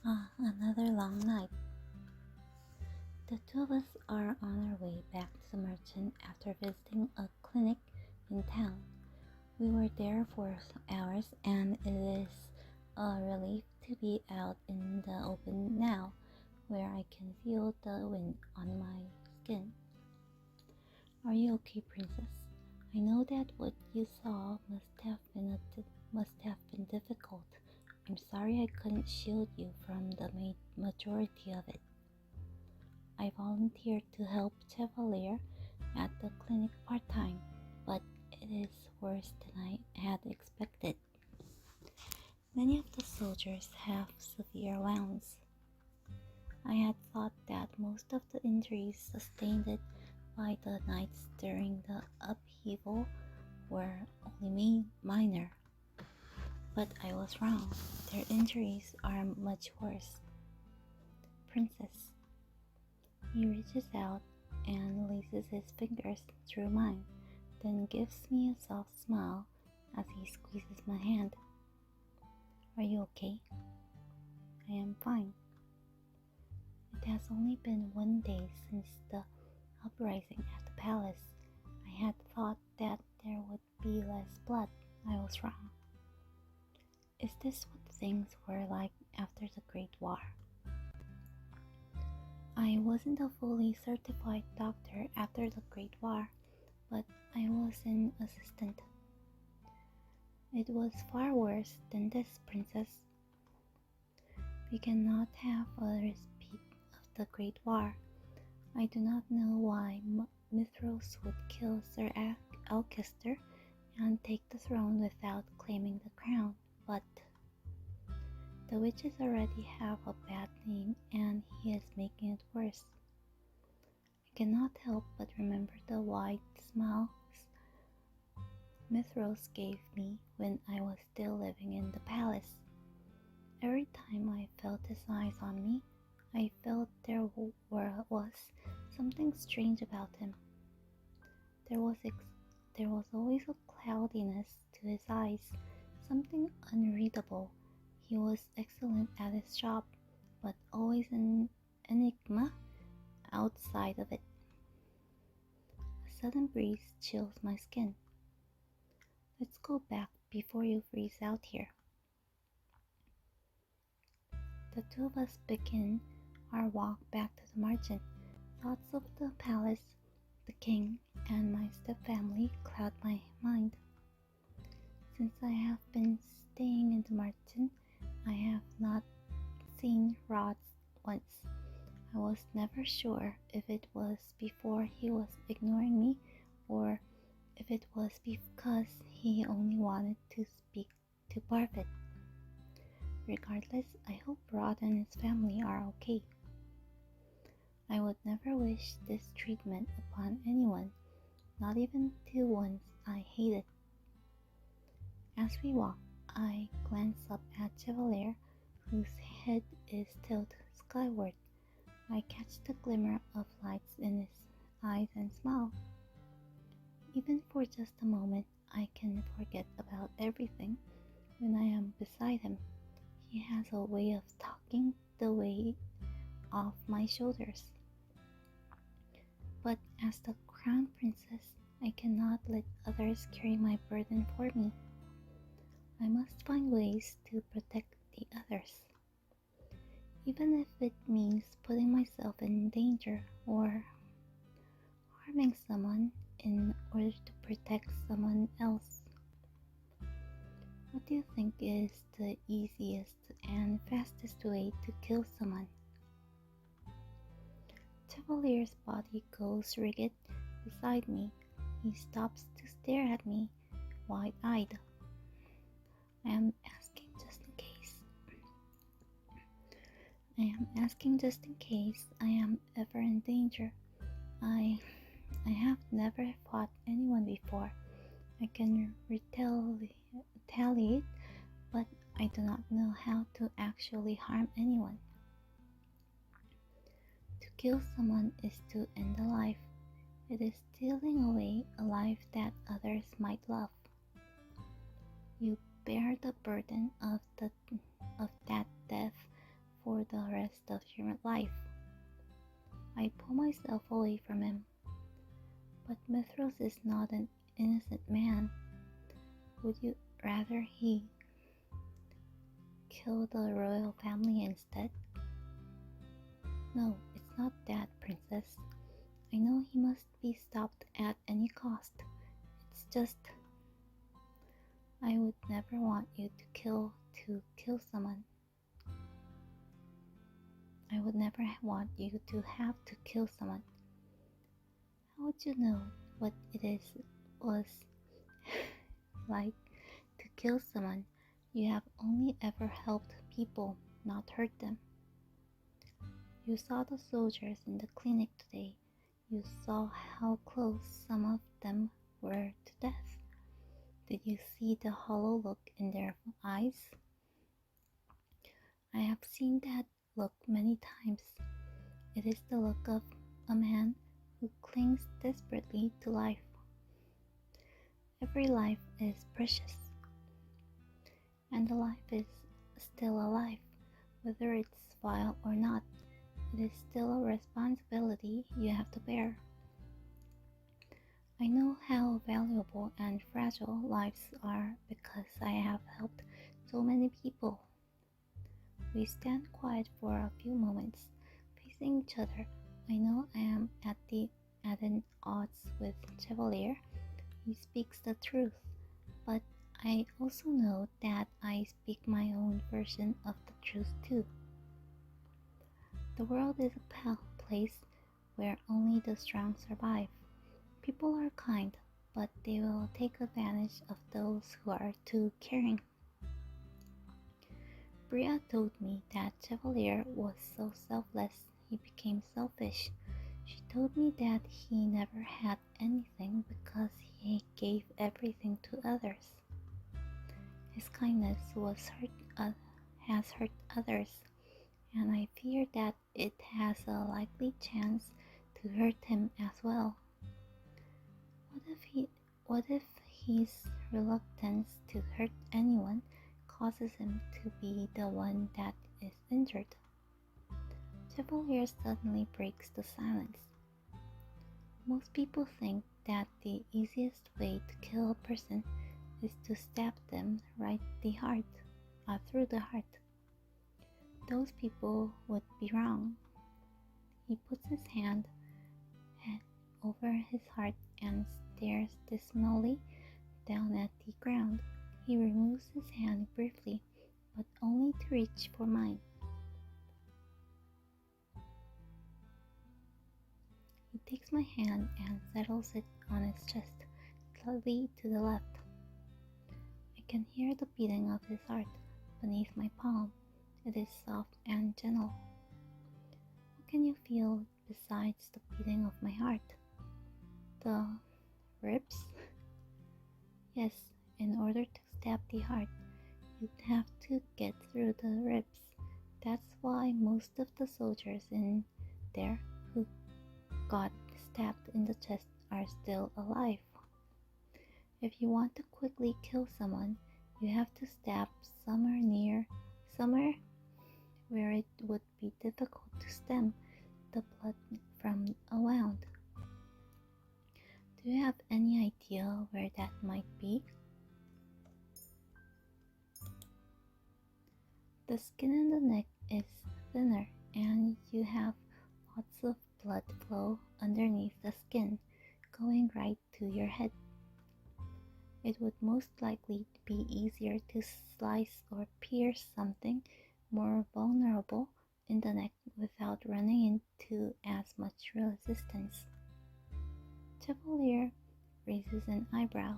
Another long night. The two of us are on our way back to the merchant after visiting a clinic in town. We were there for some hours, and it is a relief to be out in the open now, where I can feel the wind on my skin. Are you okay, princess? I know that what you saw must have been difficult. I'm sorry I couldn't shield you from the majority of it. I volunteered to help Chevalier at the clinic part-time, but it is worse than I had expected. Many of the soldiers have severe wounds. I had thought that most of the injuries sustained by the knights during the upheaval were only minor, but I was wrong. Their injuries are much worse. Princess. He reaches out and laces his fingers through mine, then gives me a soft smile as he squeezes my hand. Are you okay? I am fine. It has only been one day since the uprising at the palace. I had thought that there would be less blood. I was wrong. Is this what things were like after the Great War? I wasn't a fully certified doctor after the Great War, but I was an assistant. It was far worse than this, princess. We cannot have a repeat of the Great War. I do not know why Mithros would kill Sir Alcester and take the throne without claiming the crown, but the witches already have a bad name and he is making it worse. I cannot help but remember the wide smiles Mithros gave me when I was still living in the palace. Every time I felt his eyes on me, I felt there was something strange about him. There was always a cloudiness to his eyes, something unreadable. He was excellent at his job, but always an enigma outside of it. A sudden breeze chills my skin. Let's go back before you freeze out here. The two of us begin our walk back to the merchant. Thoughts of the palace, the king, and my stepfamily cloud my mind. Since I have been staying in the merchant, I have not seen Rod once. I was never sure if it was before he was ignoring me or if it was because he only wanted to speak to Parvit. Regardless, I hope Rod and his family are okay. I would never wish this treatment upon anyone, not even to ones I hated. As we walk, I glance up at Chevalier, whose head is tilted skyward. I catch the glimmer of lights in his eyes and smile. Even for just a moment, I can forget about everything when I am beside him. He has a way of talking the weight off my shoulders. But as the crown princess, I cannot let others carry my burden for me. I must find ways to protect the others, even if it means putting myself in danger or harming someone in order to protect someone else. What do you think is the easiest and fastest way to kill someone? Chevalier's body goes rigid beside me. He stops to stare at me, wide-eyed. I am asking just in case I am ever in danger. I have never fought anyone before. I can retaliate, but I do not know how to actually harm anyone. To kill someone is to end a life. It is stealing away a life that others might love. You bear the burden of that death for the rest of your life. I pull myself away from him. But Mithras is not an innocent man. Would you rather he kill the royal family instead? No, it's not that, princess. I know he must be stopped at any cost. It's just I would never want you to kill someone. I would never want you to have to kill someone. How would you know what was like to kill someone? You have only ever helped people, not hurt them. You saw the soldiers in the clinic today. You saw how close some of them were to death. Did you see the hollow look in their eyes? I have seen that look many times. It is the look of a man who clings desperately to life. Every life is precious, and the life is still alive, whether it's vile or not. It is still a responsibility you have to bear. I know how valuable and fragile lives are because I have helped so many people. We stand quiet for a few moments, facing each other. I know I am at an odds with Chevalier. He speaks the truth, but I also know that I speak my own version of the truth too. The world is a place where only the strong survive. People are kind, but they will take advantage of those who are too caring. Bria told me that Chevalier was so selfless he became selfish. She told me that he never had anything because he gave everything to others. His kindness has hurt others, and I fear that it has a likely chance to hurt him as well. What if his reluctance to hurt anyone causes him to be the one that is injured? Chevalier suddenly breaks the silence. Most people think that the easiest way to kill a person is to stab them through the heart. Those people would be wrong. He puts his hand over his heart and stares dismally down at the ground. He removes his hand briefly, but only to reach for mine. He takes my hand and settles it on his chest, slightly to the left. I can hear the beating of his heart beneath my palm. It is soft and gentle. What can you feel besides the beating of my heart? The ribs? Yes, in order to stab the heart, you'd have to get through the ribs. That's why most of the soldiers in there who got stabbed in the chest are still alive. If you want to quickly kill someone, you have to stab somewhere where it would be difficult to stem the blood from a wound. Do you have any idea where that might be? The skin in the neck is thinner and you have lots of blood flow underneath the skin, going right to your head. It would most likely be easier to slice or pierce something more vulnerable in the neck without running into as much resistance. Chevalier raises an eyebrow.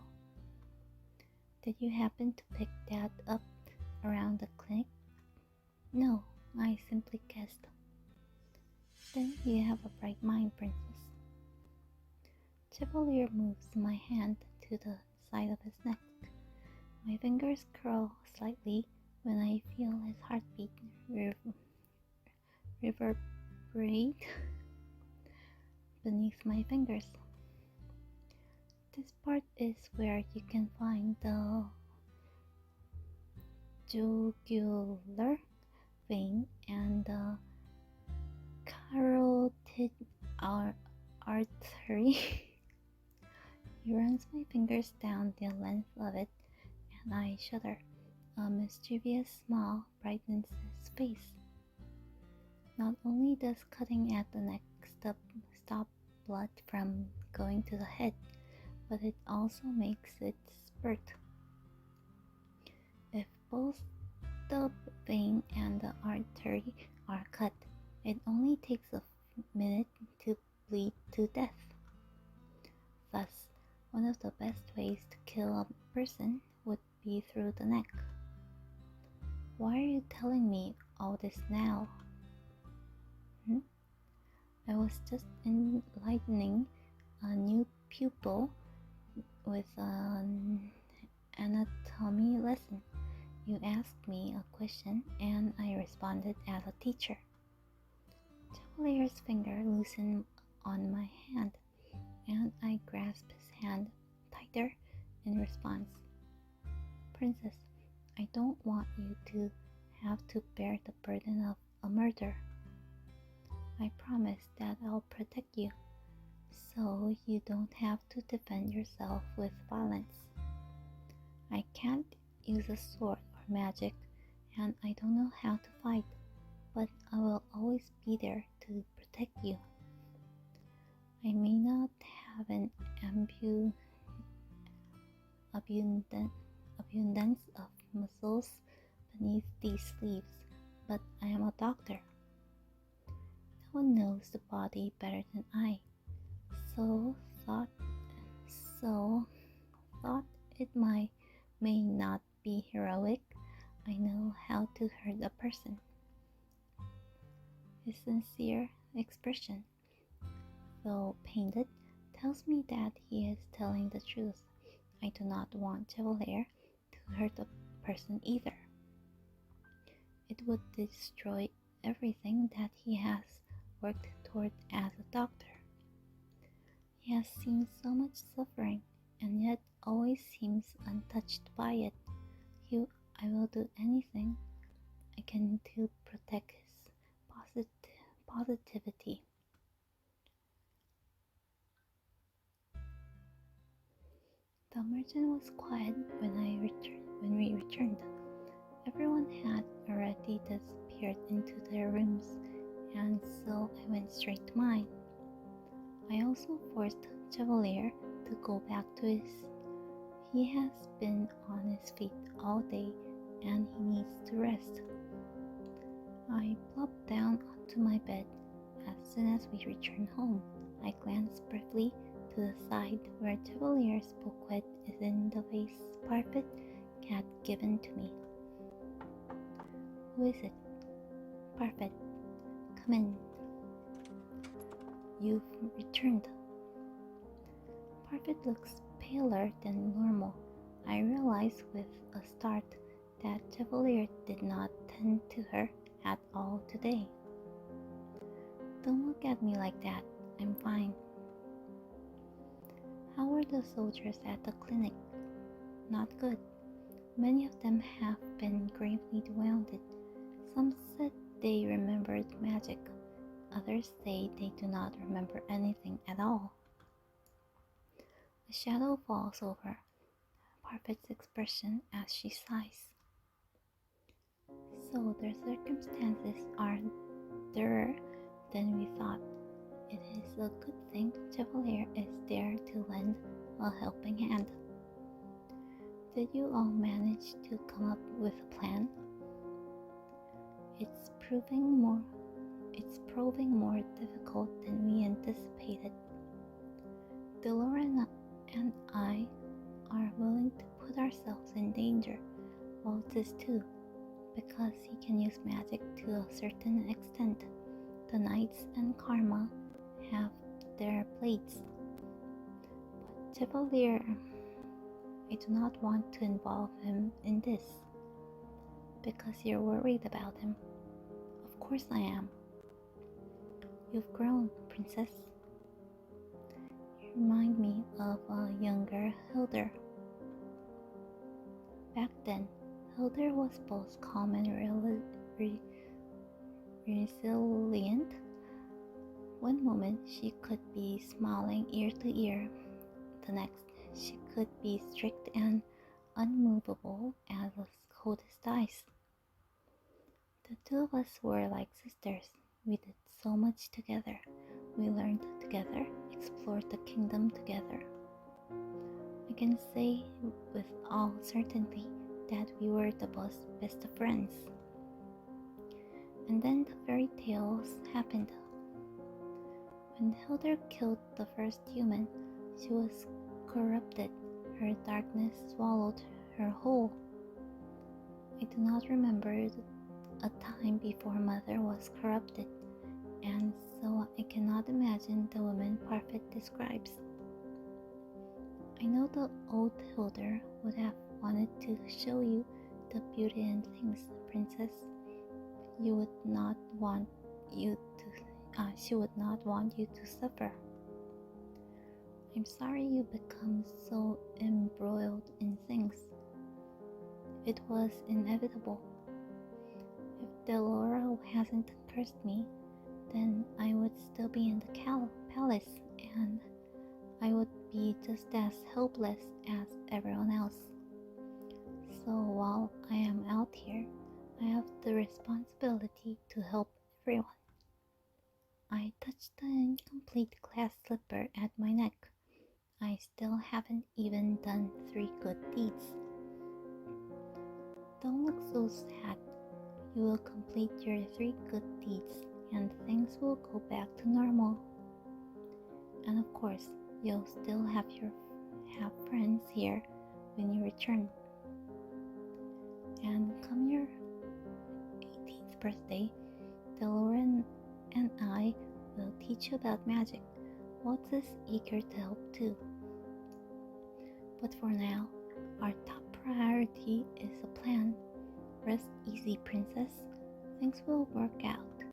Did you happen to pick that up around the clinic? No, I simply guessed. Then you have a bright mind, princess. Chevalier moves my hand to the side of his neck. My fingers curl slightly when I feel his heartbeat reverberate beneath my fingers. This part is where you can find the jugular vein and the carotid artery. He runs my fingers down the length of it, and I shudder. A mischievous smile brightens his face. Not only does cutting at the neck stop blood from going to the head, but it also makes it spurt. If both the vein and the artery are cut, it only takes a minute to bleed to death. Thus, one of the best ways to kill a person would be through the neck. Why are you telling me all this now? I was just enlightening a new pupil with an anatomy lesson. You asked me a question and I responded as a teacher. Chevalier's finger loosened on my hand and I grasped his hand tighter in response. Princess, I don't want you to have to bear the burden of a murder. I promise that I'll protect you, so you don't have to defend yourself with violence. I can't use a sword or magic, and I don't know how to fight, but I will always be there to protect you. I may not have an abundance of muscles beneath these sleeves, but I am a doctor. No one knows the body better than I, so thought it may not be heroic. I know how to hurt a person. His sincere expression, though painted, tells me that he is telling the truth. I do not want Chevalier to hurt a person either. It would destroy everything that he has worked toward as a doctor. He has seen so much suffering and yet always seems untouched by it. I will do anything I can to protect his positivity. The merchant was quiet when we returned. Everyone had already disappeared into their rooms, and so I went straight to mine. I also forced Chevalier to go back to his. He has been on his feet all day and he needs to rest. I plopped down onto my bed. As soon as we returned home, I glanced briefly to the side where Chevalier's bouquet is in the vase Parfait had given to me. Who is it? Parfait, come in. You've returned. Parfait looks paler than normal. I realized with a start that Chevalier did not tend to her at all today. Don't look at me like that. I'm fine. How were the soldiers at the clinic? Not good. Many of them have been gravely wounded. Some said they remembered magic. Others say they do not remember anything at all. A shadow falls over Parfait's expression as she sighs. So their circumstances are dearer than we thought. It is a good thing Chevalier is there to lend a helping hand. Did you all manage to come up with a plan? It's proving more difficult than we anticipated. Delora and I are willing to put ourselves in danger, Waltz too, because he can use magic to a certain extent. The knights and Karma have their plates. But Chevalier, I do not want to involve him in this. Because you're worried about him. Of course I am. You've grown, princess. You remind me of a younger Hilder. Back then, Hilder was both calm and resilient. One moment she could be smiling ear to ear, the next she could be strict and unmovable as the coldest ice. The two of us were like sisters. We did so much together. We learned together, explored the kingdom together. I can say with all certainty that we were the best of friends. And then the fairy tales happened. When Hilda killed the first human, she was corrupted. Her darkness swallowed her whole. I do not remember a time before Mother was corrupted, and so I cannot imagine the woman Parfit describes. I know the old Hilda would have wanted to show you the beauty in things, Princess. You would not want you to. She would not want you to suffer. I'm sorry you become so embroiled in things. It was inevitable. If Delora hasn't cursed me, then I would still be in the palace, and I would be just as helpless as everyone else. So while I am out here, I have the responsibility to help everyone. I touched the incomplete glass slipper at my neck. I still haven't even done 3 good deeds. Don't look so sad. You will complete your 3 good deeds and things will go back to normal. And of course, you'll still have friends here when you return. And come your 18th birthday, Delorean and I will teach you about magic. Waltz is eager to help too. But for now, our top priority is a plan. Rest easy, Princess. Things will work out.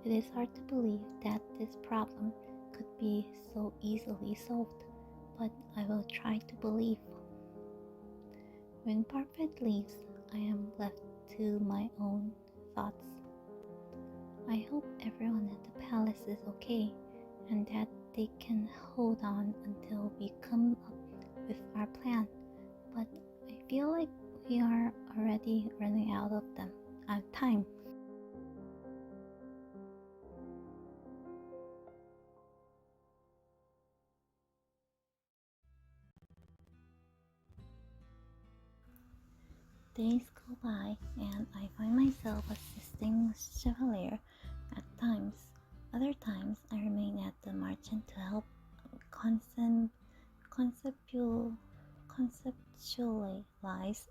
It is hard to believe that this problem could be so easily solved, but I will try to believe. When Parfit leaves, I am left to my own thoughts. I hope everyone at the palace is okay and that they can hold on until we come up with our plan, but I feel like we are already running out of time. Days go by and I find myself assisting Chevalier at times. Other times I remain at the merchant to help conceptualize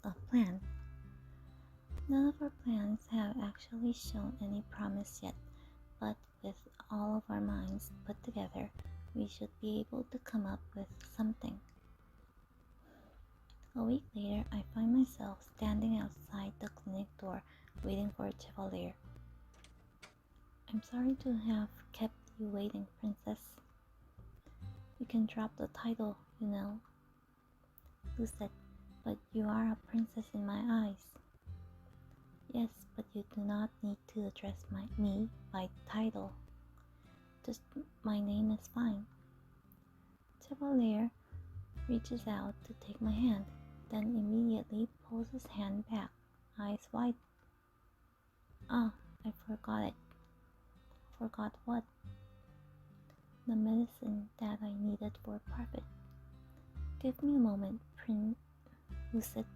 a plan. None of our plans have actually shown any promise yet, but with all of our minds put together, we should be able to come up with something. A week later, I find myself standing outside the clinic door waiting for Chevalier. I'm sorry to have kept you waiting, Princess. You can drop the title, you know. Who said, but you are a princess in my eyes. Yes, but you do not need to address me by title. Just my name is fine. Chevalier reaches out to take my hand, then immediately pulls his hand back, eyes wide. Ah, I forgot it. Forgot what? The medicine that I needed for Parfit. Give me a moment, Prince Lucid.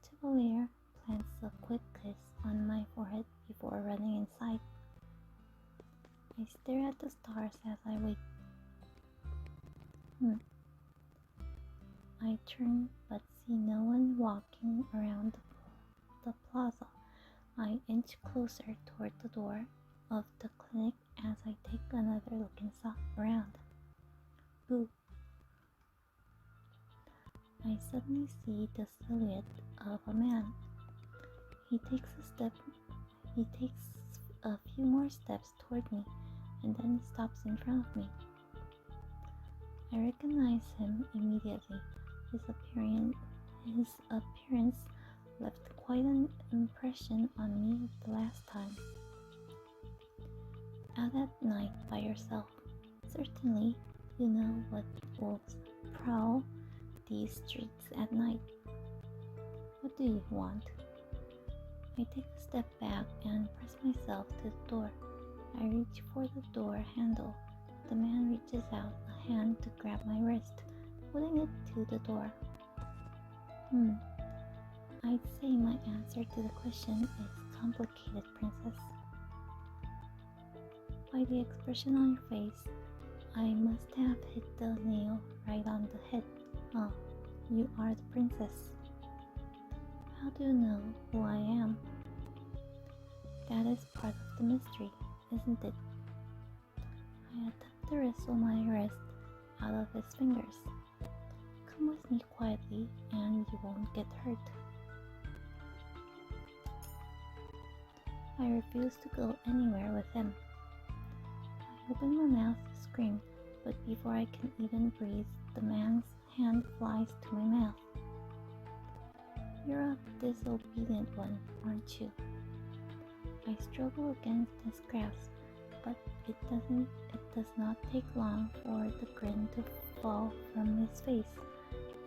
Chevalier plants a quick kiss on my forehead before running inside. I stare at the stars as I wait. I turn but see no one walking around the plaza. I inch closer toward the door of the clinic as I take another look around. Boo! I suddenly see the silhouette of a man. He takes a few more steps toward me and then stops in front of me. I recognize him immediately. His appearance left quite an impression on me the last time. Out at night by yourself. Certainly, you know what wolves prowl these streets at night. What do you want? I take a step back and press myself to the door. I reach for the door handle. The man reaches out a hand to grab my wrist, pulling it to the door. I'd say my answer to the question is complicated, princess. By the expression on your face, I must have hit the nail right on the head. Oh, you are the princess. How do you know who I am? That is part of the mystery, isn't it? I attempt to wrestle my wrist out of his fingers. Come with me quietly and you won't get hurt. I refuse to go anywhere with him. I open my mouth to scream, but before I can even breathe, the man's hand flies to my mouth. You're a disobedient one, aren't you? I struggle against his grasp, but it does not take long for the grin to fall from his face.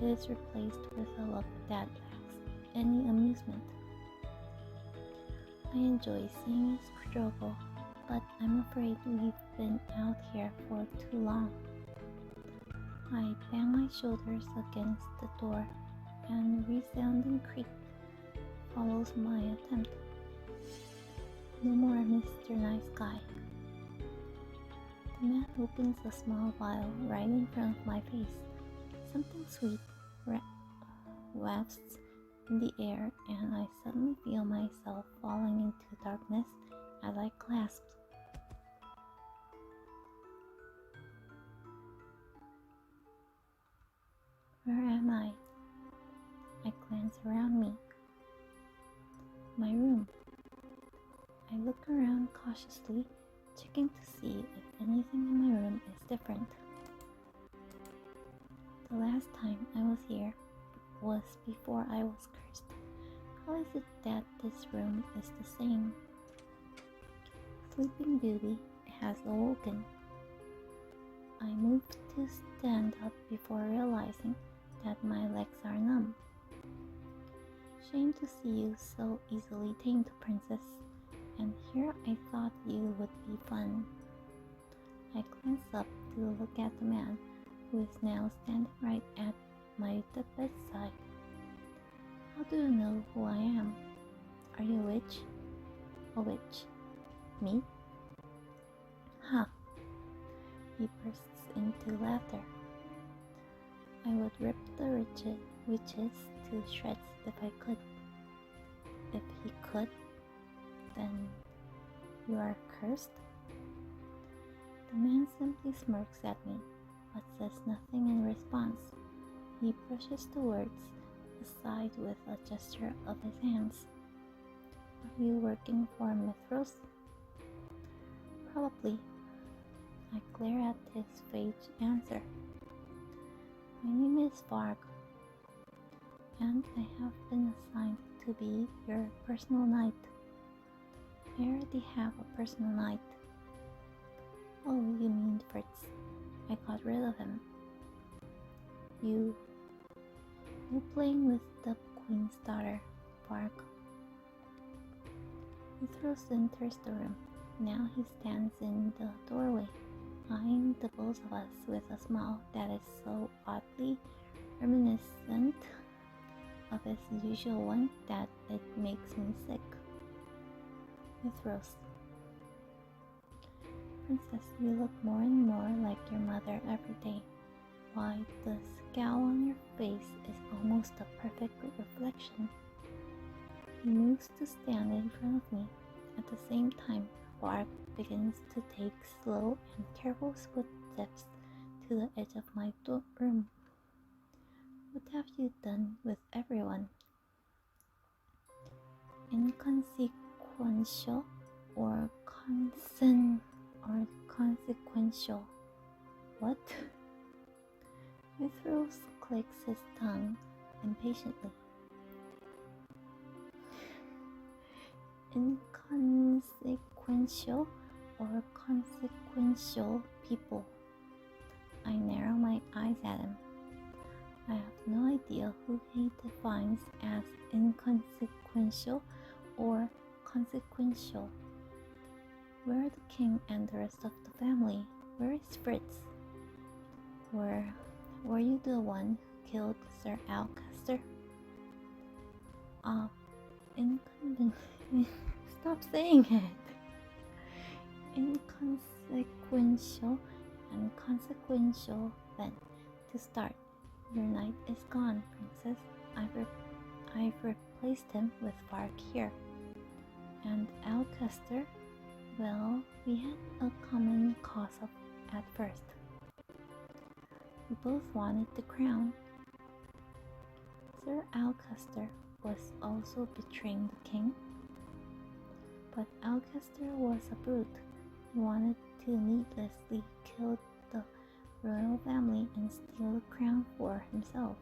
It is replaced with a look that lacks any amusement. I enjoy seeing his struggle, but I'm afraid we've been out here for too long. I bang my shoulders against the door, and a resounding creak follows my attempt. No more Mr. Nice Guy. The man opens a small vial right in front of my face. Something sweet wafts in the air, and I suddenly feel myself falling into darkness as I clasp. Where am I? I glance around me. My room. I look around cautiously, checking to see if anything in my room is different. The last time I was here was before I was cursed. How is it that this room is the same? Sleeping Beauty has awoken. I move to stand up before realizing that my legs are numb. Shame to see you so easily tamed, princess. And here I thought you would be fun. I glance up to look at the man who is now standing right at my bedside. How do you know who I am? Are you a witch? A witch? Me? Ha! He bursts into laughter. I would rip the witches to shreds if I could. If he could, then you are cursed? The man simply smirks at me, but says nothing in response. He brushes the words aside with a gesture of his hands. Are you working for Mithros? Probably. I glare at his vague answer. My name is Varg, and I have been assigned to be your personal knight. I already have a personal knight. Oh, you mean Fritz. I got rid of him. You playing with the queen's daughter, Varg. Mithros enters the room. Now he stands in the doorway, eyeing the both of us with a smile that is so oddly reminiscent of his usual one that it makes me sick. Mithros. Princess, you look more and more like your mother every day. Why, the scowl on your face is almost a perfect reflection. He moves to stand in front of me. At the same time, Varg begins to take slow and careful footsteps to the edge of my room. What have you done with everyone? Inconsequential or consequential? What? Mithros clicks his tongue impatiently. inconsequential or consequential people. I narrow my eyes at him. I have no idea who he defines as inconsequential or consequential. Where are the king and the rest of the family? Where is Fritz? Were you the one who killed Sir Alcester? Stop saying it. Inconsequential and consequential. Then, to start, your knight is gone, princess. I've replaced him with Farkir. And Alcester, well, we had a common cause at first. We both wanted the crown. Sir Alcester was also betraying the king. But Alcester was a brute. He wanted to needlessly kill the royal family and steal the crown for himself.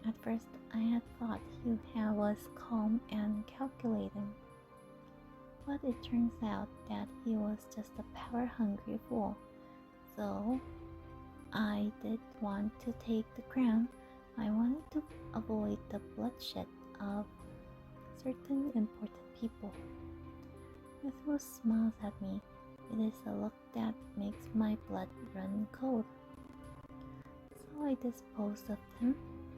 At first, I had thought he was calm and calculating. But it turns out that he was just a power-hungry fool. So, I did want to take the crown. I wanted to avoid the bloodshed of certain important people. Mithras smiles at me. It is a look that makes my blood run cold. So I disposed of him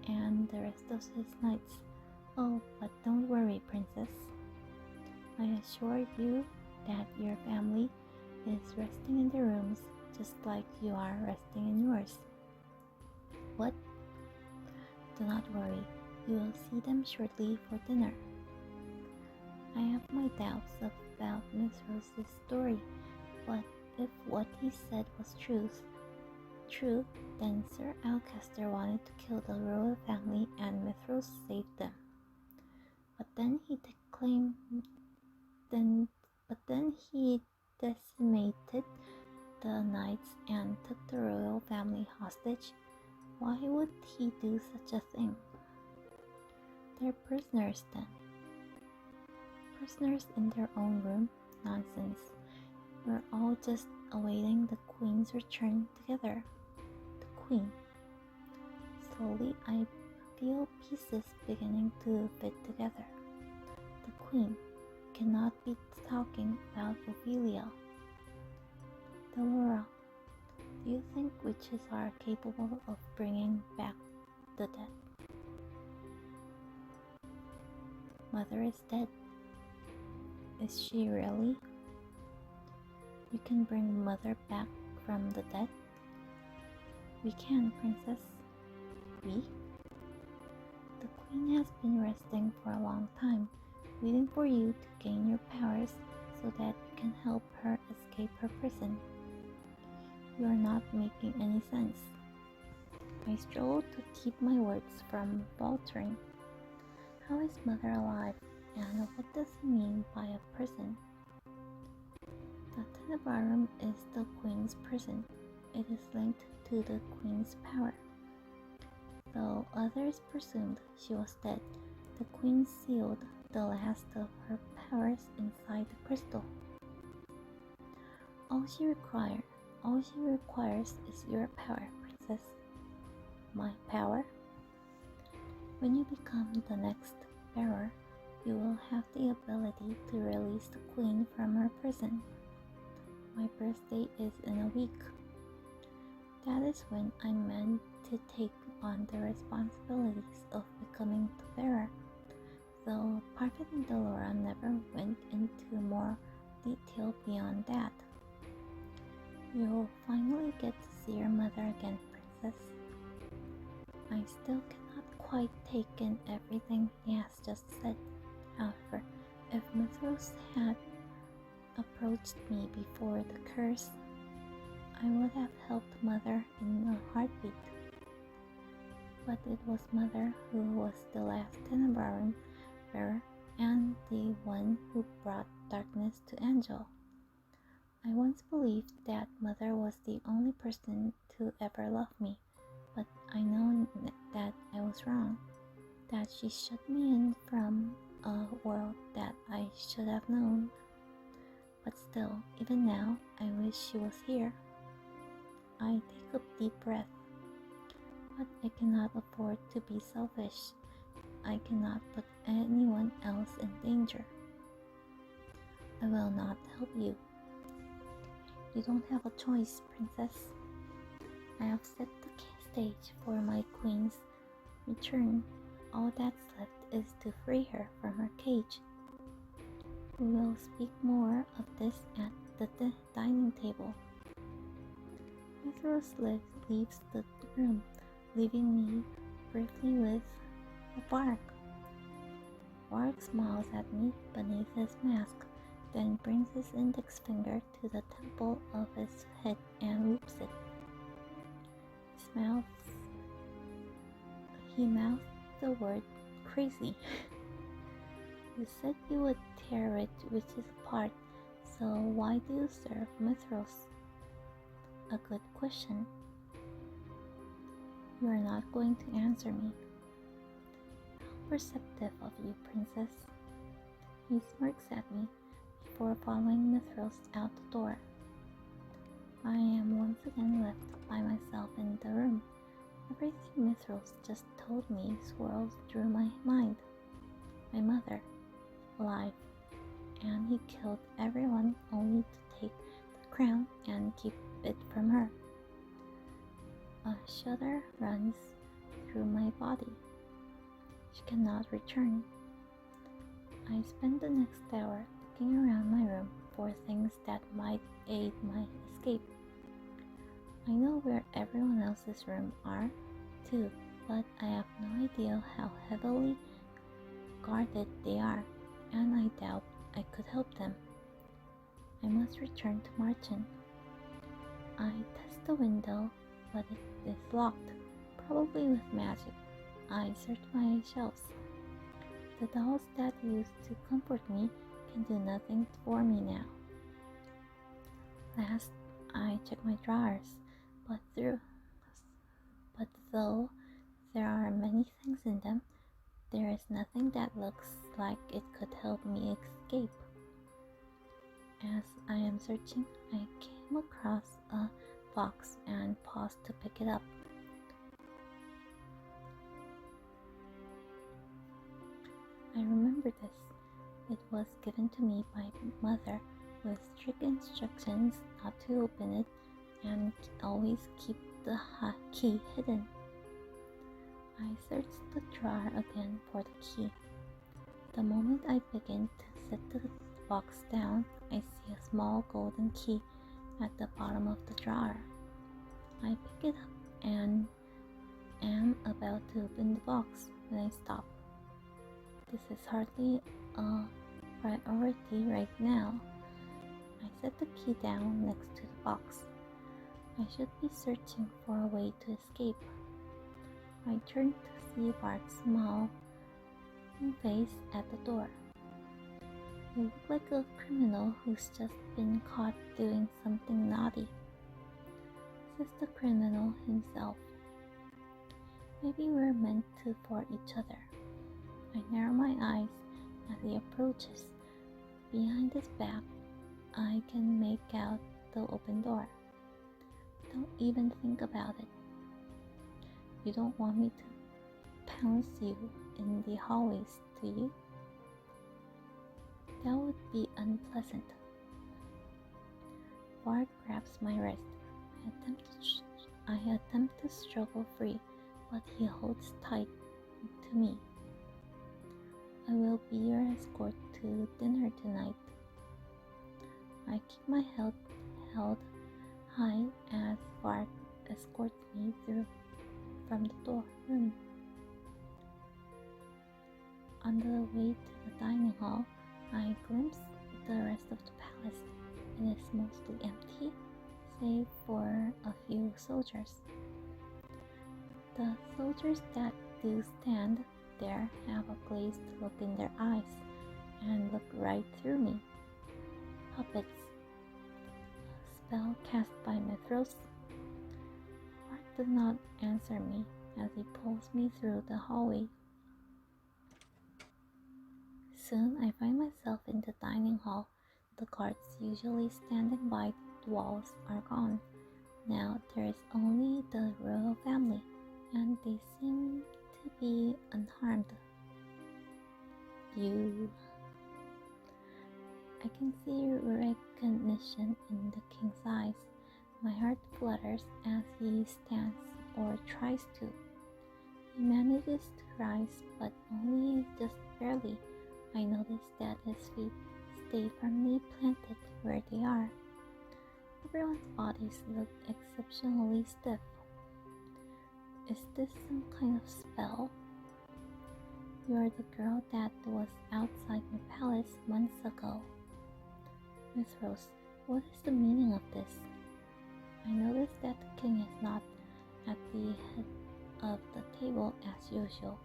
and the rest of his knights. Oh, but don't worry, princess. I assure you that your family is resting in their rooms just like you are resting in yours. What? Do not worry, you will see them shortly for dinner. I have my doubts about Miss Rose's story, but if what he said was true, then Sir Alcester wanted to kill the royal family and Mithras saved them. But then he decimated the knights and took the royal family hostage. Why would he do such a thing? They're prisoners then. Prisoners in their own room? Nonsense. We're all just awaiting the Queen's return together. The Queen. Slowly I feel pieces beginning to fit together. The Queen cannot be talking about Ophelia. Delora, do you think witches are capable of bringing back the dead? Mother is dead. Is she really? You can bring Mother back from the dead? We can, princess. We? The Queen has been resting for a long time, waiting for you to gain your powers so that you can help her escape her prison. You are not making any sense. I struggle to keep my words from faltering. How is Mother alive, and what does he mean by a prison? The Tenebrarum is the Queen's prison. It is linked to the Queen's power. Though others presumed she was dead, the Queen sealed the last of her powers inside the crystal. All she requires is your power, princess. My power? When you become the next bearer, you will have the ability to release the Queen from her prison. My birthday is in a week. That is when I'm meant to take on the responsibilities of becoming the bearer, though Parvati and Delora never went into more detail beyond that. You'll finally get to see your mother again, princess. I still cannot quite take in everything he has just said. However, if Mithras had approached me before the curse, I would have helped Mother in a heartbeat. But it was Mother who was the last Tenebrarum bearer and the one who brought darkness to Angel. I once believed that Mother was the only person to ever love me, but I know that I was wrong, that she shut me in from a world that I should have known. But still, even now, I wish she was here. I take a deep breath. But I cannot afford to be selfish. I cannot put anyone else in danger. I will not help you. You don't have a choice, princess. I have set the stage for my queen's return. All that's left is to free her from her cage. We will speak more of this at the dining table. Mithras leaves the room, leaving me briefly with Bark. Bark smiles at me beneath his mask, then brings his index finger to the temple of his head and whoops it. He mouths the word crazy. You said you would tear it witches apart, so why do you serve Mithras? A good question. You are not going to answer me. How perceptive of you, princess. He smirks at me before following Mithras out the door. I am once again left by myself in the room. Everything Mithras just told me swirls through my mind. My mother, alive, and he killed everyone only to take the crown and keep it from her. A shudder runs through my body. She cannot return. I spend the next hour looking around my room for things that might aid my escape. I know where everyone else's rooms are, too, but I have no idea how heavily guarded they are, and I doubt I could help them. I must return to Martin. I test the window, but it is locked, probably with magic. I search my shelves. The dolls that used to comfort me can do nothing for me now. Last, I check my drawers, but though there are many things in them, there is nothing that looks like it could help me escape. As I am searching, I came across a box and paused to pick it up. I remember this. It was given to me by mother with strict instructions not to open it and always keep the key hidden. I searched the drawer again for the key. The moment I begin to set the box down, I see a small golden key at the bottom of the drawer. I pick it up and am about to open the box when I stop. This is hardly a priority right now. I set the key down next to the box. I should be searching for a way to escape. I turn to see Bart's small face at the door. You look like a criminal who's just been caught doing something naughty, says the criminal himself. Maybe we're meant to for each other. I narrow my eyes as he approaches. Behind his back, I can make out the open door. Don't even think about it. You don't want me to pounce you in the hallways, do you? That would be unpleasant. Bart grabs my wrist. I attempt to struggle free, but he holds tight to me. I will be your escort to dinner tonight. I keep my head held high as Bart escorts me through from the room. On the way to the dining hall, I glimpse the rest of the palace. It is mostly empty, save for a few soldiers. The soldiers that do stand there have a glazed look in their eyes and look right through me. Puppets. A spell cast by Mithras. Bart does not answer me as he pulls me through the hallway. Soon I find myself in the dining hall. The carts usually standing by the walls are gone. Now there is only the royal family, and they seem to be unharmed. You. I can see recognition in the king's eyes. My heart flutters as he stands or tries to. He manages to rise, but only just barely. I notice that his feet stay firmly planted where they are. Everyone's bodies look exceptionally stiff. Is this some kind of spell? You're the girl that was outside my palace months ago. Miss Rose, what is the meaning of this? I notice that the king is not at the head of the table as usual.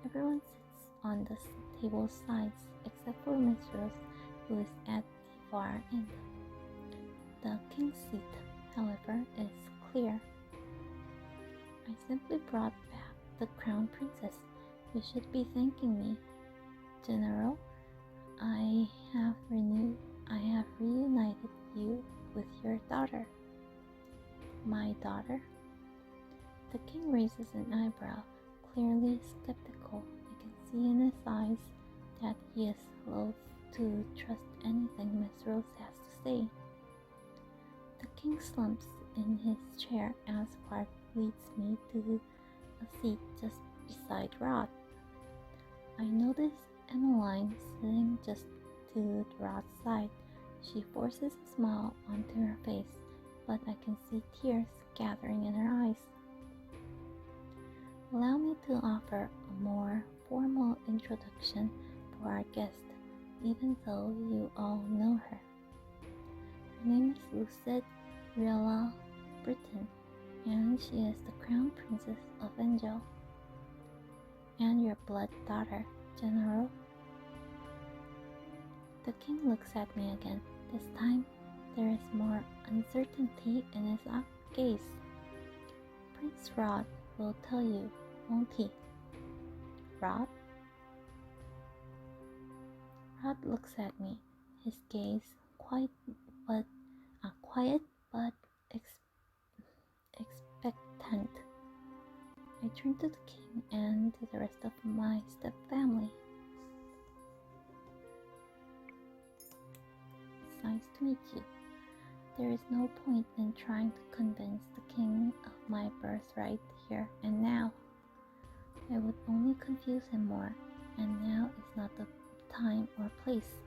Everyone sits on the table sides except for Miss Rose, who is at the far end. The king's seat, however, is clear. I simply brought back the crown princess. You should be thanking me. General, I have reunited you with your daughter. My daughter? The king raises an eyebrow, clearly skeptical. I can see in his eyes that he is loath to trust anything Miss Rose has to say. The king slumps in his chair as Bart leads me to a seat just beside Rod. I notice Emmeline sitting just to Rod's side. She forces a smile onto her face, but I can see tears gathering in her eyes. Allow me to offer a more formal introduction for our guest, even though you all know her. Her name is Lucette Riella Britton, and she is the crown princess of Angel, and your blood daughter, General. The king looks at me again. This time, there is more uncertainty in his gaze. Prince Rod will tell you, won't he? Rod? Rod looks at me, his gaze quiet but expectant. I turn to the king and to the rest of my step-family. It's nice to meet you. There is no point in trying to convince the king of my birthright here and now. I would only confuse him more, and now is not the time or place.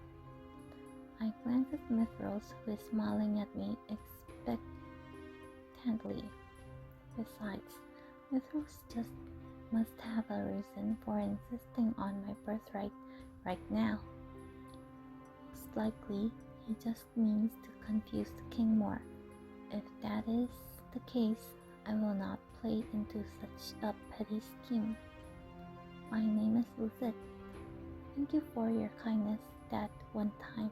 I glance at Miss Rose, who is smiling at me expectantly. Besides, Miss Rose just must have a reason for insisting on my birthright right now. Most likely, he just means to confuse the king more. If that is the case, I will not play into such a petty scheme. My name is Lucette. Thank you for your kindness that one time.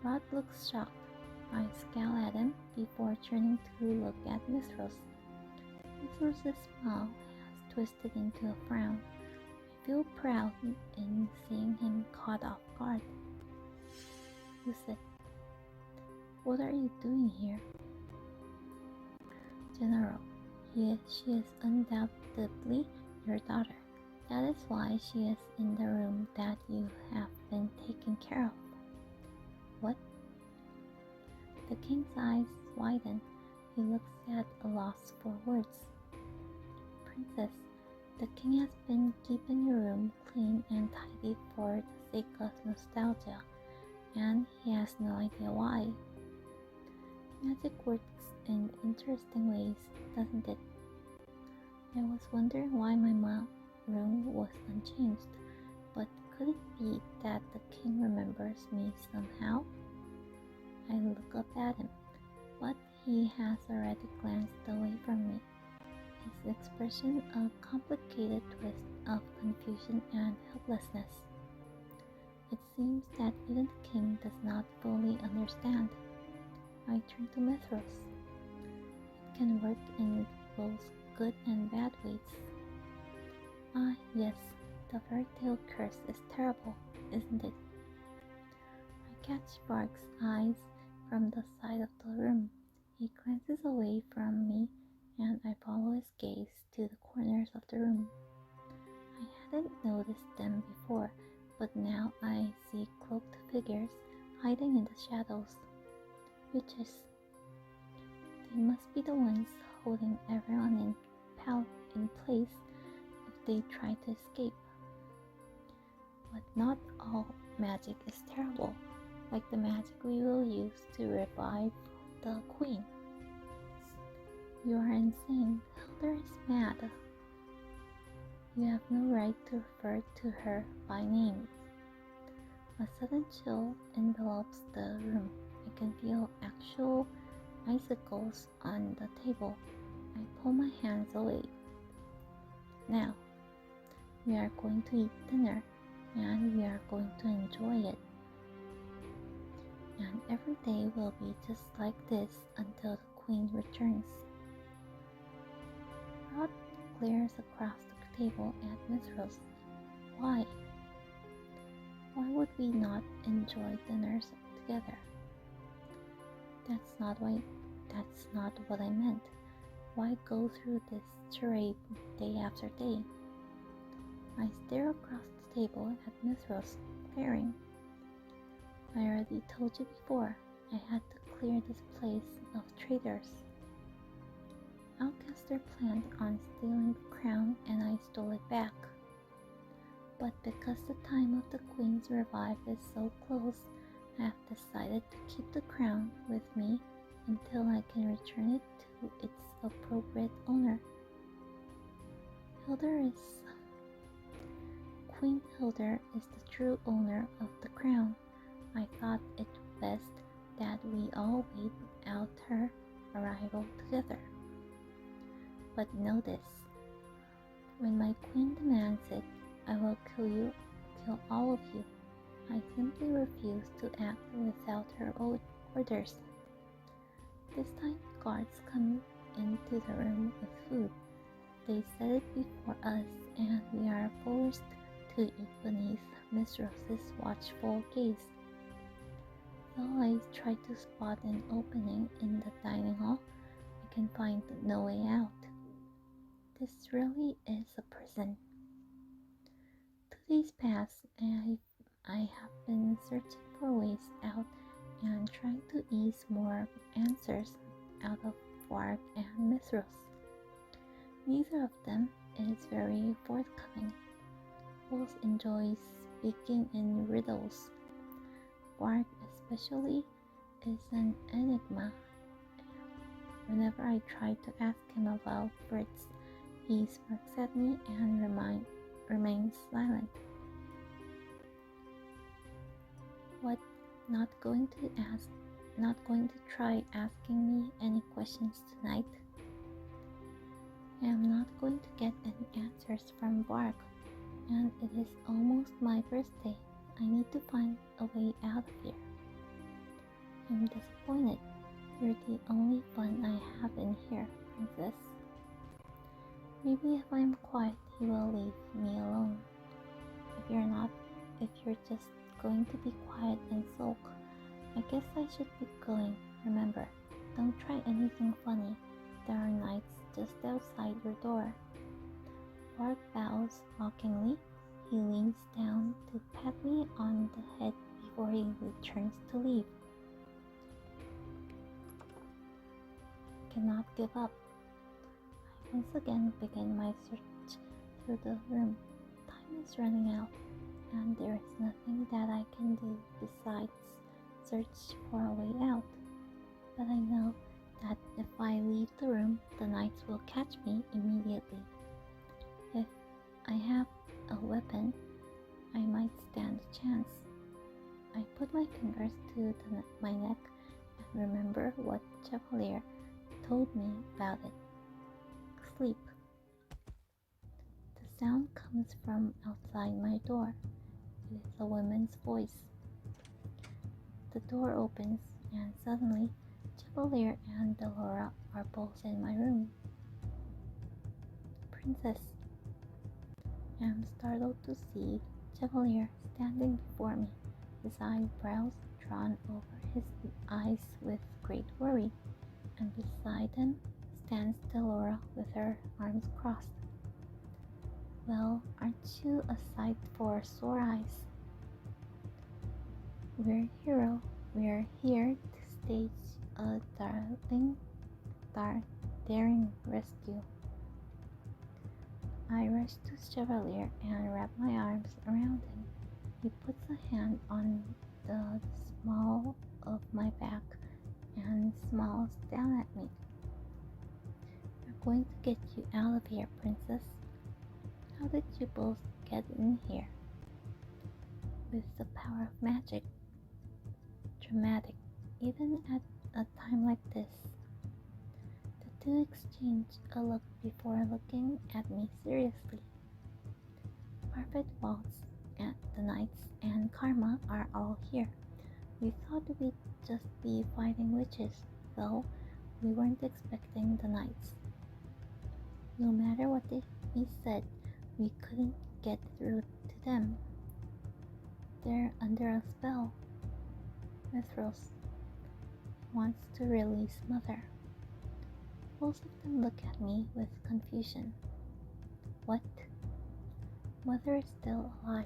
Rod looks shocked. I scowl at him before turning to look at Miss Rose. Miss Rose's smile has twisted into a frown. I feel proud in seeing him caught off guard. Lucette, what are you doing here? General, she is undoubtedly your daughter. That is why she is in the room that you have been taken care of. What? The king's eyes widen. He looks at a loss for words. Princess, the king has been keeping your room clean and tidy for the sake of nostalgia, and he has no idea why. Magic works in interesting ways, doesn't it? I was wondering why my room was unchanged, but could it be that the king remembers me somehow? I look up at him, but he has already glanced away from me. His expression a complicated twist of confusion and helplessness. It seems that even the king does not fully understand. I turn to Miss Rose. It can work in both good and bad ways. Ah, yes, The fairy tale curse is terrible, isn't it? I catch Bark's eyes from the side of the room. He glances away from me, and I follow his gaze to the corners of the room. I hadn't noticed them before, but now I see cloaked figures hiding in the shadows. Witches. They must be the ones holding everyone in place if they try to escape. But not all magic is terrible, like the magic we will use to revive the queen. You are insane. Hilda is mad. You have no right to refer to her by name. A sudden chill envelops the room. I can feel actual icicles on the table. I pull my hands away. Now, we are going to eat dinner, and we are going to enjoy it. And every day will be just like this until the queen returns. Rod glares across the table at Miss Rose. Why? Why would we not enjoy dinners together? That's not what I meant. Why go through this charade day after day? I stare across the table at Miss Rose, glaring. I already told you before, I had to clear this place of traitors. Alcaster planned on stealing the crown, and I stole it back. But because the time of the Queen's revive is so close, I have decided to keep the crown with me until I can return it to its appropriate owner. Queen Hilda is the true owner of the crown. I thought it best that we all wait out her arrival together. But know this, when my queen demands it, I will kill all of you. I simply refuse to act without her orders. This time guards come into the room with food. They set it before us, and we are forced to eat beneath Miss Rose's watchful gaze. Though I try to spot an opening in the dining hall, I can find no way out. This really is a prison. 2 days pass, and I have been searching for ways out and trying to ease more answers out of Varg and Miss Rose. Neither of them is very forthcoming. Both enjoy speaking in riddles. Varg especially is an enigma. Whenever I try to ask him about Fritz, he smirks at me and remains silent. What? Not going to try asking me any questions tonight? I am not going to get any answers from Varg, and it is almost my birthday. I need to find a way out of here. I'm disappointed. You're the only fun I have in here, Princess. Maybe if I'm quiet, he will leave me alone. If you're just going to be quiet and sulk, I guess I should be going. Remember, don't try anything funny. There are knights just outside your door. Varg bows mockingly. He leans down to pat me on the head before he returns to leave. I cannot give up. I once again begin my search through the room. Time is running out, and there is nothing that I can do besides search for a way out. But I know that if I leave the room, the knights will catch me immediately. If I have a weapon, I might stand a chance. I put my fingers to my neck and remember what Chevalier told me about it. Sleep. The sound comes from outside my door. It is a woman's voice. The door opens, and suddenly Chevalier and Delora are both in my room. Princess, am startled to see Chevalier standing before me, his eyebrows drawn over his eyes with great worry, and beside him stands Delora with her arms crossed. Well, aren't you a sight for sore eyes? We're here to stage a daring rescue. I rush to Chevalier and wrap my arms around him. He puts a hand on the small of my back and smiles down at me. We're going to get you out of here, princess. How did you both get in here? With the power of magic. Dramatic, even at a time like this. The two exchange a look before looking at me seriously. Parfait Waltz and the Knights and Karma are all here. We thought we'd just be fighting witches. Well, we weren't expecting the Knights. No matter what we said, we couldn't get through to them. They're under a spell. Mithros wants to release Mother. Both of them look at me with confusion. What? Mother is still alive,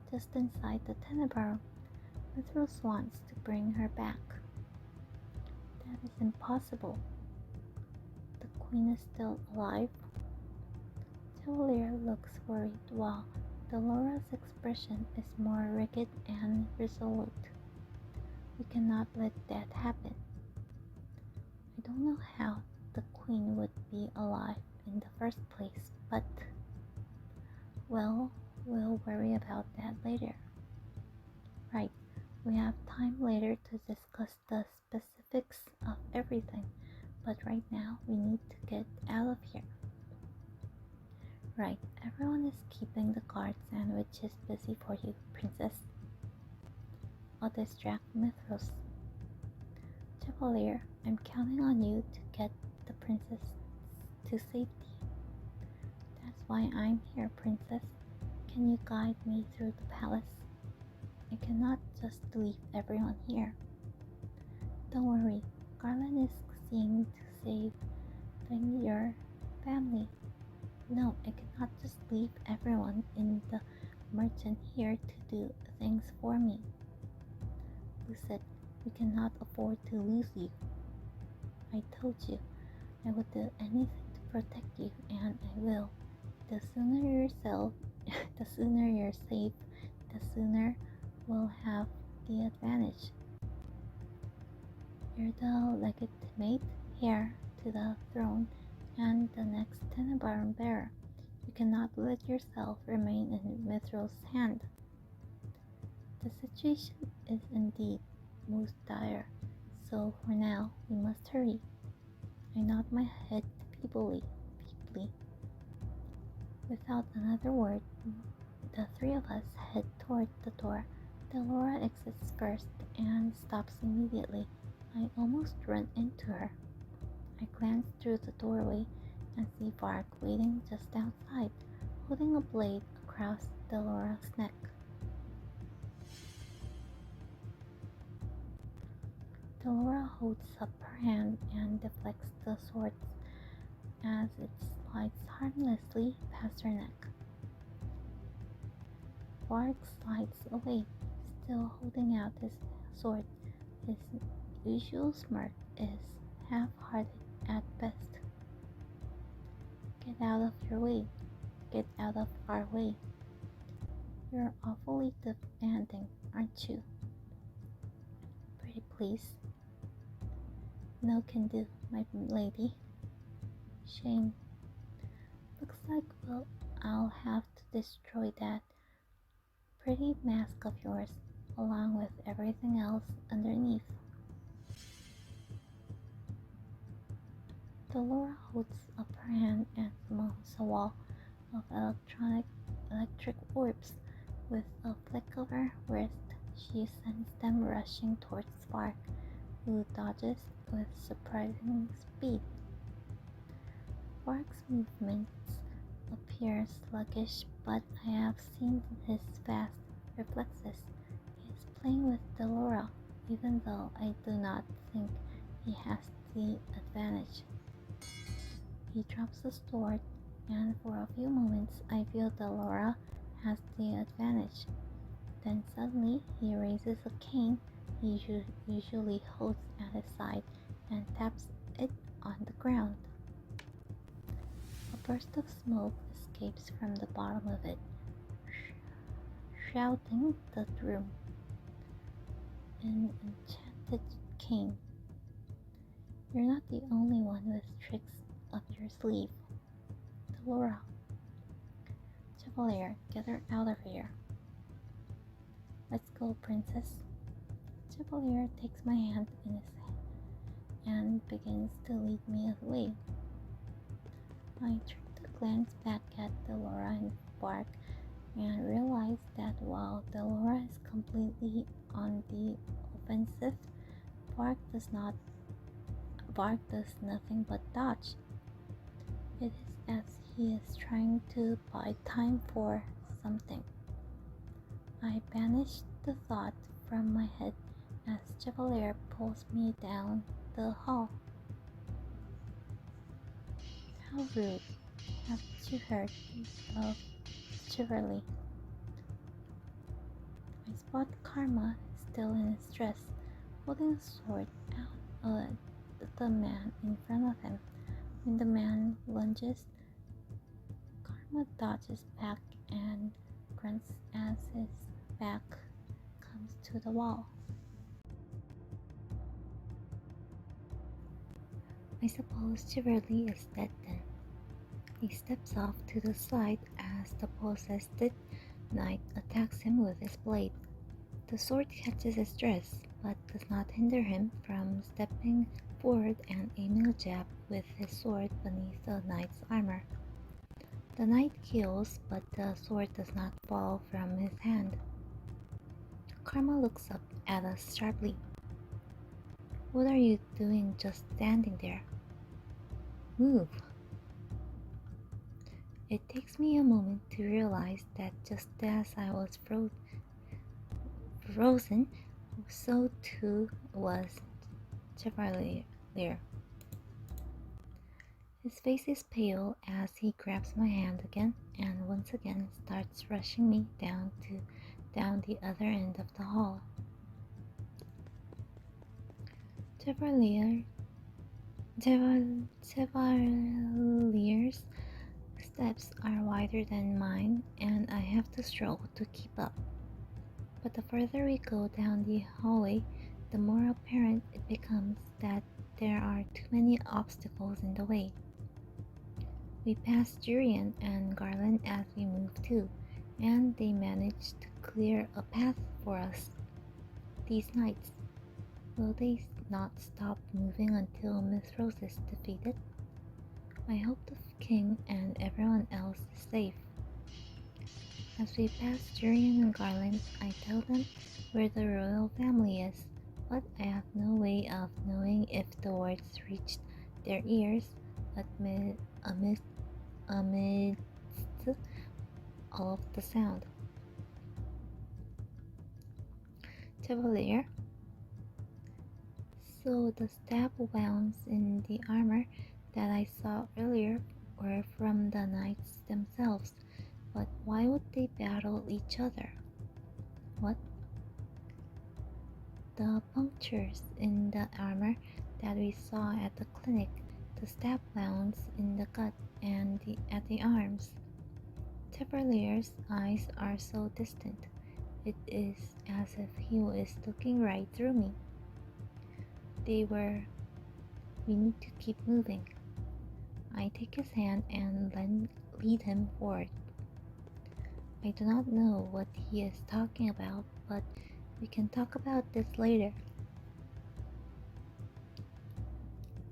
just inside the Tenebrae. Mithros wants to bring her back. That is impossible. The Queen is still alive. Chevalier looks worried while Delora's expression is more rigid and resolute. We cannot let that happen. I don't know how the Queen would be alive in the first place, but, well, we'll worry about that later. Right, we have time later to discuss the specifics of everything, but right now we need to get out of here. Right, everyone is keeping the guard sandwiches busy for you, princess. I'll distract Mithros. Chevalier, I'm counting on you to get the princess to safety. That's why I'm here, princess. Can you guide me through the palace? I cannot just leave everyone here. Don't worry, Garland is seeing to save your family. No, I cannot just leave everyone in the merchant here to do things for me. Lucid, we cannot afford to lose you. I told you, I would do anything to protect you, and I will. The sooner you're safe, the sooner we'll have the advantage. You're the legitimate heir to the throne and the next Tenebrae bearer. You cannot let yourself remain in Mithros' hand. The situation is indeed most dire, so for now we must hurry. I nod my head feebly. Without another word, the three of us head toward the door. Delora exits first and stops immediately. I almost run into her. I glance through the doorway and see Varg waiting just outside, holding a blade across Delora's neck. Delora holds up her hand and deflects the sword as it slides harmlessly past her neck. Varg slides away, still holding out his sword. His usual smirk is half-hearted at best. Get out of your way. Get out of our way. You're awfully demanding, aren't you? Pretty please. No can do, my lady. Shame. Looks like I'll have to destroy that pretty mask of yours, along with everything else underneath. Delora holds up her hand and mounts a wall of electric orbs. With a flick of her wrist, she sends them rushing towards Spark, who dodges with surprising speed. Spark's movements appears sluggish, but I have seen his fast reflexes. He is playing with Delora, even though I do not think he has the advantage. He drops the sword, and for a few moments I feel Delora has the advantage. Then suddenly he raises a cane he usually holds at his side and taps it on the ground. A burst of smoke escapes from the bottom of it, shrouding the room. An enchanted cane. You're not the only one with tricks up your sleeve. Delora. Chevalier, get her out of here. Let's go, princess. Chevalier takes my hand in his and begins to lead me away. I turn to glance back at Delora and Bark and realize that while Delora is completely on the offensive, Bark does nothing but dodge. It is as he is trying to buy time for something. I banish the thought from my head as Chevalier pulls me down the hall. How rude. Haven't you heard of chivalry? I spot Karma still in his dress, holding a sword out at the man in front of him. When the man lunges, Karma dodges back and grunts as his back comes to the wall. I suppose chivalry is dead then. He steps off to the side as the possessed knight attacks him with his blade. The sword catches his dress, but does not hinder him from stepping forward and aiming a jab with his sword beneath the knight's armor. The knight kills, but the sword does not fall from his hand. Karma looks up at us sharply. What are you doing just standing there? Move! It takes me a moment to realize that just as I was frozen, so too was Chevalier. His face is pale as he grabs my hand again and once again starts rushing me down the other end of the hall. Chevalier's steps are wider than mine, and I have to struggle to keep up. But the further we go down the hallway, the more apparent it becomes that there are too many obstacles in the way. We pass Jurian and Garland as we move too, and they manage to clear a path for us. These knights, will they not stop moving until Miss Rose is defeated? I hope the king and everyone else is safe. As we pass Jurian and Garland, I tell them where the royal family is, but I have no way of knowing if the words reached their ears amidst all of the sound. Chevalier. So the stab wounds in the armor that I saw earlier were from the knights themselves, but why would they battle each other? What? The punctures in the armor that we saw at the clinic, the stab wounds in the gut and at the arms. Chevalier's eyes are so distant. It is as if he is looking right through me. We need to keep moving. I take his hand and lead him forward. I do not know what he is talking about, but we can talk about this later.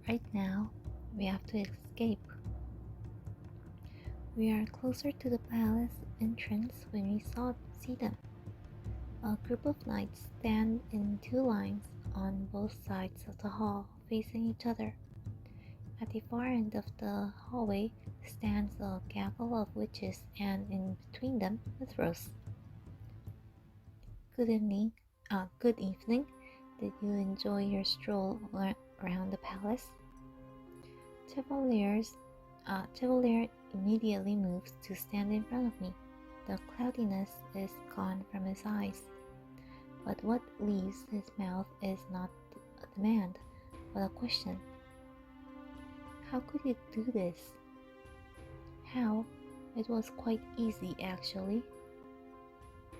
Right now, we have to escape. We are closer to the palace entrance when we see them. A group of knights stand in two lines on both sides of the hall, facing each other. At the far end of the hallway, stands a gaggle of witches, and in between them a throne. Good evening. Did you enjoy your stroll around the palace? Chevalier immediately moves to stand in front of me. The cloudiness is gone from his eyes, but what leaves his mouth is not a demand, but a question. How could you do this? How? It was quite easy, actually.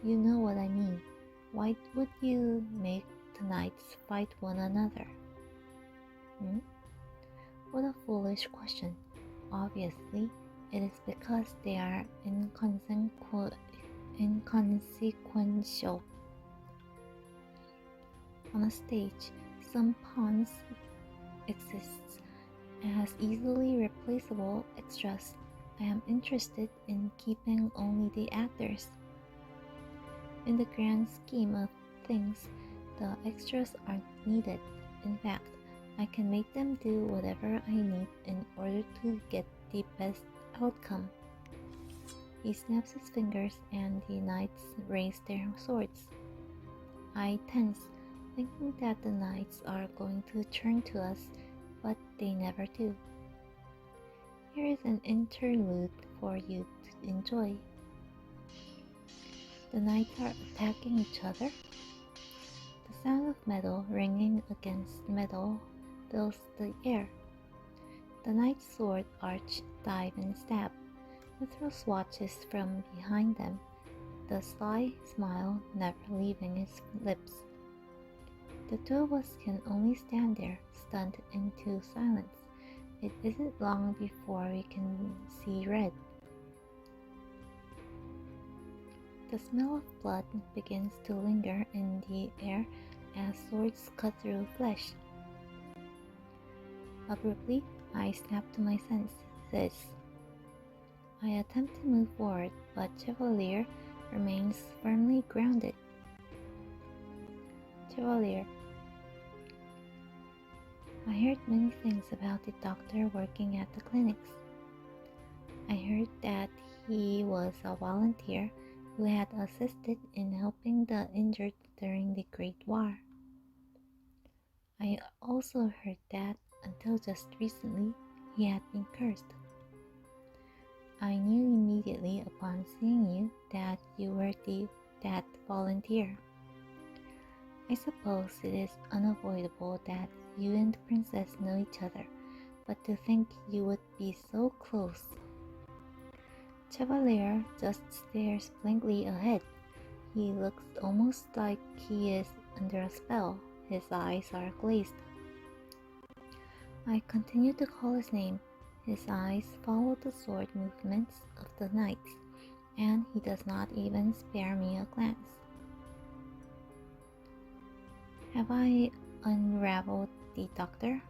You know what I mean. Why would you make the knights fight one another? What a foolish question. Obviously, it is because they are inconsequential. On a stage, some pawns exist as easily replaceable extras. I am interested in keeping only the actors. In the grand scheme of things, the extras aren't needed. In fact, I can make them do whatever I need in order to get the best outcome. He snaps his fingers and the knights raise their swords. I tense, thinking that the knights are going to turn to us, but they never do. Here is an interlude for you to enjoy. The knights are attacking each other. The sound of metal ringing against metal fills the air. The knight's sword arch, dive, and stab. Mithras watches from behind them, the sly smile never leaving his lips. The two of us can only stand there, stunned into silence. It isn't long before we can see red. The smell of blood begins to linger in the air as swords cut through flesh. Abruptly, I snap to my senses. I attempt to move forward, but Chevalier remains firmly grounded. Chevalier. I heard many things about the doctor working at the clinics. I heard that he was a volunteer who had assisted in helping the injured during the Great War. I also heard that, until just recently, he had been cursed. I knew immediately upon seeing you that you were that volunteer. I suppose it is unavoidable that you and the princess know each other, but to think you would be so close. Chevalier just stares blankly ahead. He looks almost like he is under a spell. His eyes are glazed. I continue to call his name. His eyes follow the sword movements of the knights, and he does not even spare me a glance. Have I unraveled the doctor?